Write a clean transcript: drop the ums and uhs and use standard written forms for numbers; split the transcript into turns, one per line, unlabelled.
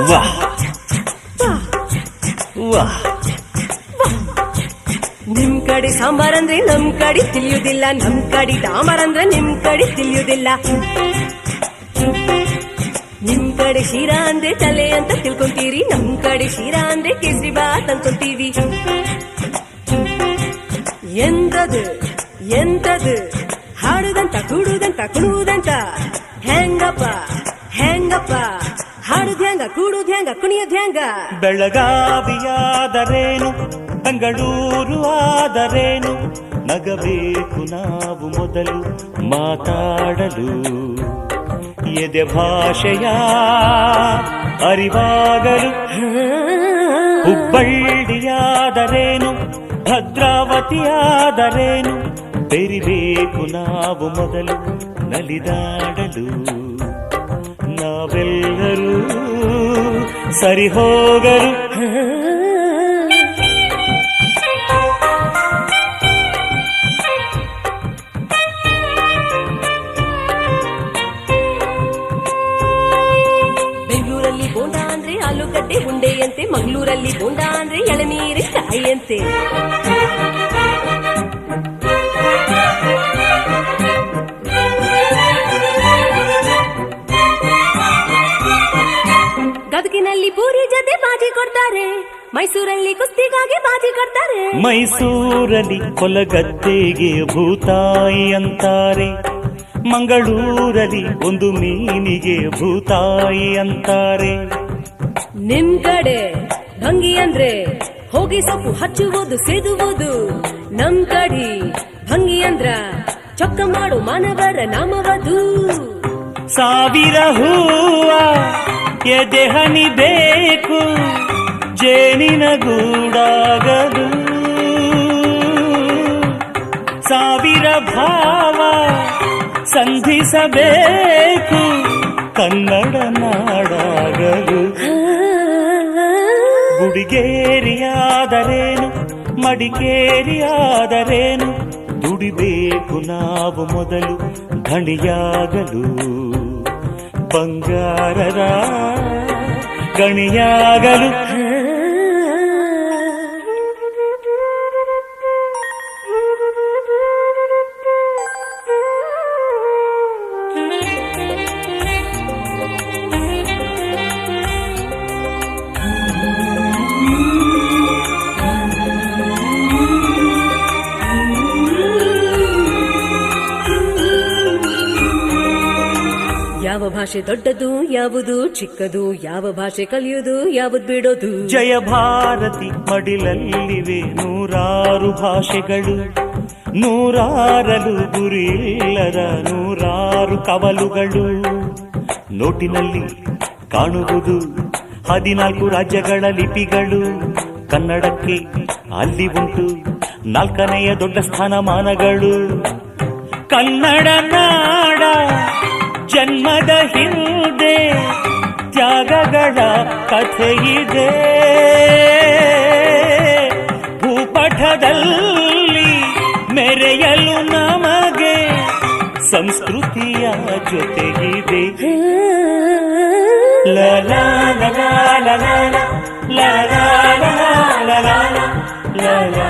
ವಾಹ್ ವಾಹ್.
ನಿಮ್ ಕಡೆ ಸಾಂಬಾರ್ ಅಂದ್ರೆ ನಮ್ ಕಡೆ ತಿಳಿಯುವುದಿಲ್ಲ, ನಮ್ ಕಡೆ ಡಾಂಬರ್ ಅಂದ್ರೆ ನಿಮ್ ಕಡೆ ತಿಳಿಯುವುದಿಲ್ಲ. ನಿಮ್ ಕಡೆ ಶೀರಾ ಅಂದ್ರೆ ತಲೆ ಅಂತ ತಿಳ್ಕೊಂತೀರಿ, ನಮ್ ಕಡೆ ಶೀರಾ ಅಂದ್ರೆ ಕೇಸರಿ ಬಾತ್ ಅನ್ಕೊಂತೀವಿ. ಎಂತದು ಎಂತದು ಹಾಡುದಂತ ಕೂಡುದಂತ ಕುಣುವುದಂತ, ಹೆಂಗಪ್ಪ ಹೆಂಗಪ್ಪ ಹಾಡುದ್ ಹೆಂಗ ಕೂಡುದ್ ಹೆಂಗ ಕುಣಿಯೋದ್ ಹೆಂಗ.
ಬೆಳಗಾವಿಯಾದರೇನು ಬೆಂಗಳೂರು ಆದರೇನು, ನಗಬೇಕು ನಾವು ಮೊದಲು ಮಾತಾಡಲು. ಎದೆ ಭಾಷೆಯ ಅರಿವಾಗಲು. ಹುಬ್ಬಳ್ಳಿಯಾದರೇನು ಭದ್ರಾವತಿಯಾದರೇನು, ಬೆರಿಬೇಕು ನಾವು ಮೊದಲು ನಲಿದಾಡಲು. ನಾವೆಲ್ಲರೂ ಸರಿ ಹೋಗಲು.
ಬೆಂಗಳೂರಲ್ಲಿ ಬೋಂಡಾ ಅಂದ್ರೆ ಆಲೂಗಡ್ಡೆ ಉಂಡೆಯಂತೆ, ಮಂಗಳೂರಲ್ಲಿ ಬೋಂಡಾ ಅಂದ್ರೆ ಎಳನೀರಿನ ಕಾಯಿಯಂತೆ. ಗದಗಿನಲ್ಲಿ ಪೂರಿ ಜೊತೆ ಬಾಜಿ ಕೊಡ್ತಾರೆ, ಮೈಸೂರಲ್ಲಿ ಕುಸ್ತಿಗಾಗಿ ಬಾಜಿ ಕೊಡ್ತಾರೆ.
ಮೈಸೂರಲ್ಲಿ ಕೊಲಗದ್ದೆಗೆ ಭೂತಾಯಿ ಅಂತಾರೆ, ಮಂಗಳೂರಲ್ಲಿ ಒಂದು ಮೀನಿಗೆ ಭೂತಾಯಿ ಅಂತಾರೆ.
ನಿಮ್ ಕಡೆ ಭಂಗಿ ಅಂದ್ರೆ ಹೋಗಿ ಸೊಪ್ಪು ಹಚ್ಚುವುದು ಸೇದುವುದು, ನಮ್ ಕಡೆ ಭಂಗಿ ಅಂದ್ರ ಚೊಕ್ಕ ಮಾಡು ಮಾನವರ ನಾಮವದು.
ಸಾವಿರ ಹೂವ ಎದೆ ಹನಿ ಬೇಕು ಜೇನಿನ ಗೂಡಾಗಲು. ಸಾವಿರ ಭಾವ ಸಂಧಿಸಬೇಕು ಕನ್ನಡ ನಾಡಾಗಲು. ಗುಡಿಗೇರಿಯಾದರೇನು ಮಡಿಕೇರಿಯಾದರೇನು, ದುಡಿಬೇಕು ನಾವು ಮೊದಲು ಧಣಿಯಾಗಲು. ಬಂಗಾರದ ಗಣಿಯಾಗಲು.
ಯಾವ ಭಾಷೆ ದೊಡ್ಡದು ಯಾವುದು ಚಿಕ್ಕದು, ಯಾವ ಭಾಷೆ ಕಲಿಯುವುದು ಯಾವುದು ಬಿಡೋದು.
ಜಯ ಭಾರತಿ ಮಡಿಲಲ್ಲಿವೆ ನೂರಾರು ಭಾಷೆಗಳು, ನೂರಾರಲು ಗುರಿಲ್ಲದ ನೂರಾರು ಕವಲುಗಳು. ನೋಟಿನಲ್ಲಿ ಕಾಣುವುದು 14 ರಾಜ್ಯಗಳ ಲಿಪಿಗಳು, ಕನ್ನಡಕ್ಕೆ ಅಲ್ಲಿ ಉಂಟು 4ನೇ ದೊಡ್ಡ ಸ್ಥಾನಮಾನಗಳು. ಕನ್ನಡ ನಾಡ ಜನ್ಮದ ಹಿಂದೆ ತ್ಯಾಗಗಳ ಕಥೆಯಿದೆ, ಭೂಪಟದಲ್ಲಿ ಮೆರೆಯಲು ನಮಗೆ ಸಂಸ್ಕೃತಿಯ ಜೊತೆಗಿದೆ. ಲಾ ಲಾ ಲಾ ಲಾ ಲಾ ಲಾ ಲಾ ಲಾ ಲಾ ಲಾ ಲಾ ಲಾ.